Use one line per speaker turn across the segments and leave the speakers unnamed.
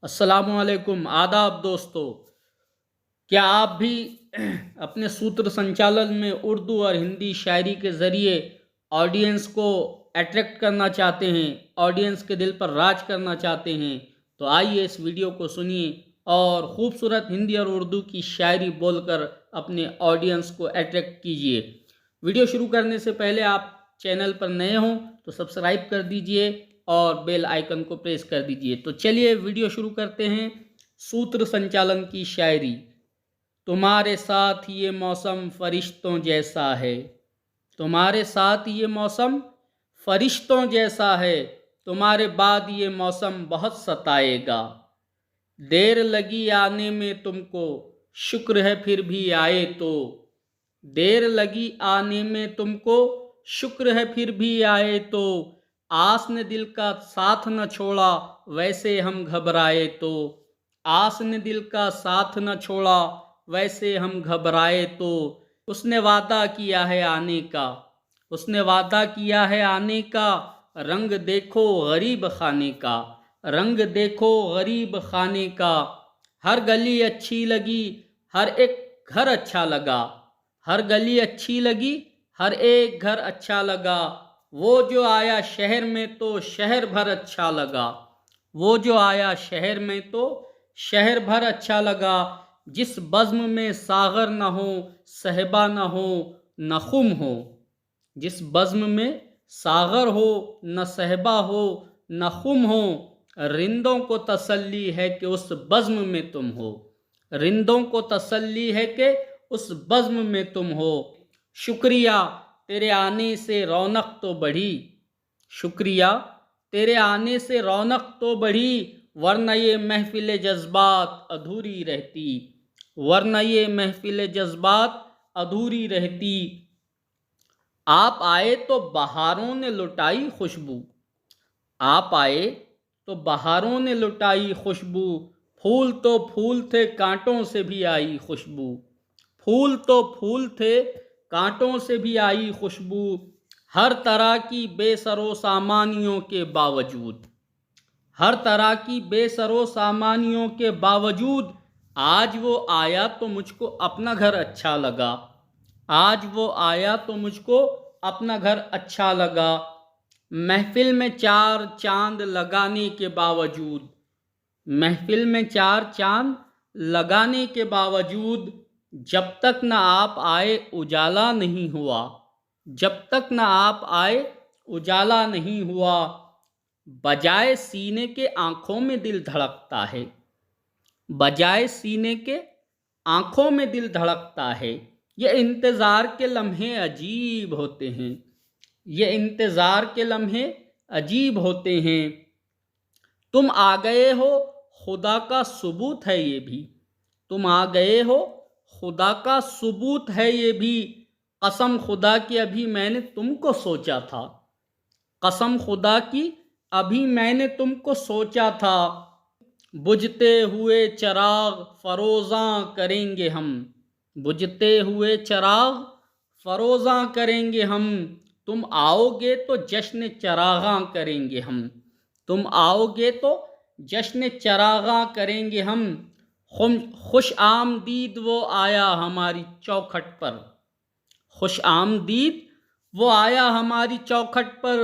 अस्सलाम वालेकुम, आदाब दोस्तों। क्या आप भी अपने सूत्र संचालन में उर्दू और हिंदी शायरी के ज़रिए ऑडियंस को अट्रैक्ट करना चाहते हैं, ऑडियंस के दिल पर राज करना चाहते हैं? तो आइए इस वीडियो को सुनिए और ख़ूबसूरत हिंदी और उर्दू की शायरी बोलकर अपने ऑडियंस को अट्रैक्ट कीजिए। वीडियो शुरू करने से पहले आप चैनल पर नए हों तो सब्सक्राइब कर दीजिए और बेल आइकन को प्रेस कर दीजिए। तो चलिए वीडियो शुरू करते हैं। सूत्र संचालन की शायरी। तुम्हारे साथ ये मौसम फरिश्तों जैसा है, तुम्हारे साथ ये मौसम फरिश्तों जैसा है, तुम्हारे बाद ये मौसम बहुत सताएगा। देर लगी आने में तुमको, शुक्र है फिर भी आए तो। देर लगी आने में तुमको, शुक्र है फिर भी आए तो। आस ने दिल का साथ न छोड़ा, वैसे हम घबराए तो। आस ने दिल का साथ न छोड़ा, वैसे हम घबराए तो। उसने वादा किया है आने का, उसने वादा किया है आने का। रंग देखो गरीब खाने का, रंग देखो गरीब खाने का। हर गली अच्छी लगी, हर एक घर अच्छा लगा। हर गली अच्छी लगी, हर एक घर अच्छा लगा। वो जो आया शहर में तो शहर भर अच्छा लगा। वो जो आया शहर में तो शहर भर अच्छा लगा। जिस बज़्म में सागर न हो, सहबा न हो, न खुम हो। जिस बज़्म में सागर हो, न सहबा हो, न खुम हो। रिंदों को तसल्ली है कि उस बज़्म में तुम हो। रिंदों को तसल्ली है कि उस बज़्म में तुम हो। शुक्रिया तेरे आने से रौनक तो बढ़ी, शुक्रिया तेरे आने से रौनक तो बढ़ी। वरना ये महफिल जज्बात अधूरी रहती, वरना ये महफिल जज्बात अधूरी रहती। आप आए तो बहारों ने लुटाई खुशबू, आप आए तो बहारों ने लुटाई खुशबू। फूल तो फूल थे कांटों से भी आई खुशबू, फूल तो फूल थे कांटों से भी आई खुशबू। हर तरह की बेसरो सामानियों के बावजूद, हर तरह की बेसरो सामानियों के बावजूद। आज वो आया तो मुझको अपना घर अच्छा लगा, आज वो आया तो मुझको अपना घर अच्छा लगा। महफिल में चार चांद लगाने के बावजूद, महफिल में चार चांद लगाने के बावजूद। जब तक न आप आए उजाला नहीं हुआ, जब तक न आप आए उजाला नहीं हुआ। बजाए सीने के आंखों में दिल धड़कता है, बजाए सीने के आंखों में दिल धड़कता है। ये इंतज़ार के लम्हे अजीब होते हैं, ये इंतज़ार के लम्हे अजीब होते हैं। तुम आ गए हो खुदा का सबूत है ये भी, तुम आ गए हो खुदा का सबूत है ये भी। कसम खुदा की अभी मैंने तुमको सोचा था, कसम खुदा की अभी मैंने तुमको सोचा था। बुझते हुए चिराग फरोज़ां करेंगे हम, बुझते हुए चिराग फरोज़ां करेंगे हम। तुम आओगे तो जश्न चरागां करेंगे हम, तुम आओगे तो जश्न चरागां करेंगे हम। खुश आमदीद वो आया हमारी चौखट पर, खुश आमदीद वो आया हमारी चौखट पर।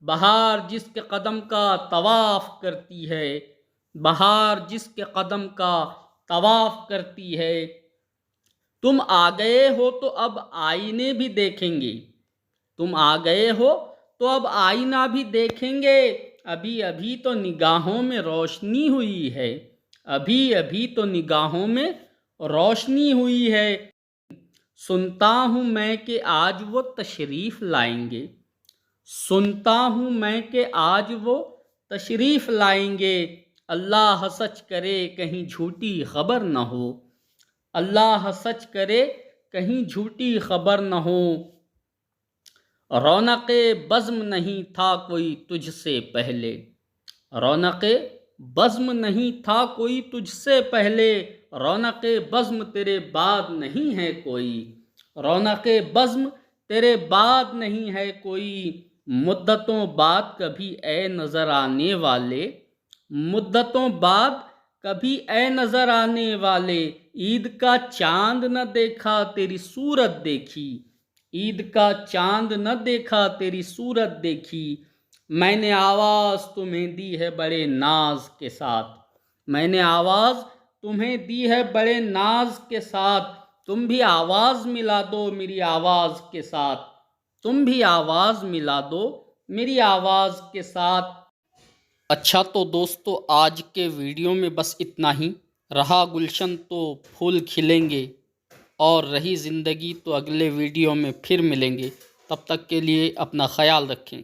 बहार जिसके कदम का तवाफ़ करती है, बहार जिसके कदम का तवाफ़ करती है। तुम आ गए हो तो अब आईने भी देखेंगे, तुम आ गए हो तो अब आईना भी देखेंगे। अभी अभी तो निगाहों में रोशनी हुई है, अभी अभी तो निगाहों में रोशनी हुई है। सुनता हूँ मैं कि आज वो तशरीफ़ लाएंगे, सुनता हूँ मैं कि आज वो तशरीफ़ लाएंगे। अल्लाह सच करे कहीं झूठी खबर न हो, अल्लाह सच करे कहीं झूठी खबर न हो। रौनक़े बज़्म नहीं था कोई तुझसे पहले, रौनक़े बज़्म नहीं था कोई तुझसे पहले। रौनक़े बज़्म तेरे बाद नहीं है कोई, रौनक़े बज़्म तेरे बाद नहीं है कोई। मुद्दतों बाद कभी ए नज़र आने वाले, मुद्दतों बाद کبھی اے نظر آنے والے، عید کا چاند نہ دیکھا تیری صورت دیکھی، عید کا چاند نہ دیکھا تیری صورت دیکھی، میں نے آواز تمہیں دی ہے بڑے ناز کے ساتھ، میں نے آواز تمہیں دی ہے بڑے ناز کے ساتھ، تم بھی آواز ملا دو میری آواز کے ساتھ، تم بھی آواز ملا دو میری آواز کے ساتھ۔ اچھا تو دوستو، آج کے ویڈیو میں بس اتنا ہی۔ رہا گلشن تو پھول کھلیں گے، اور رہی زندگی تو اگلے ویڈیو میں پھر ملیں گے۔ تب تک کے لیے اپنا خیال رکھیں۔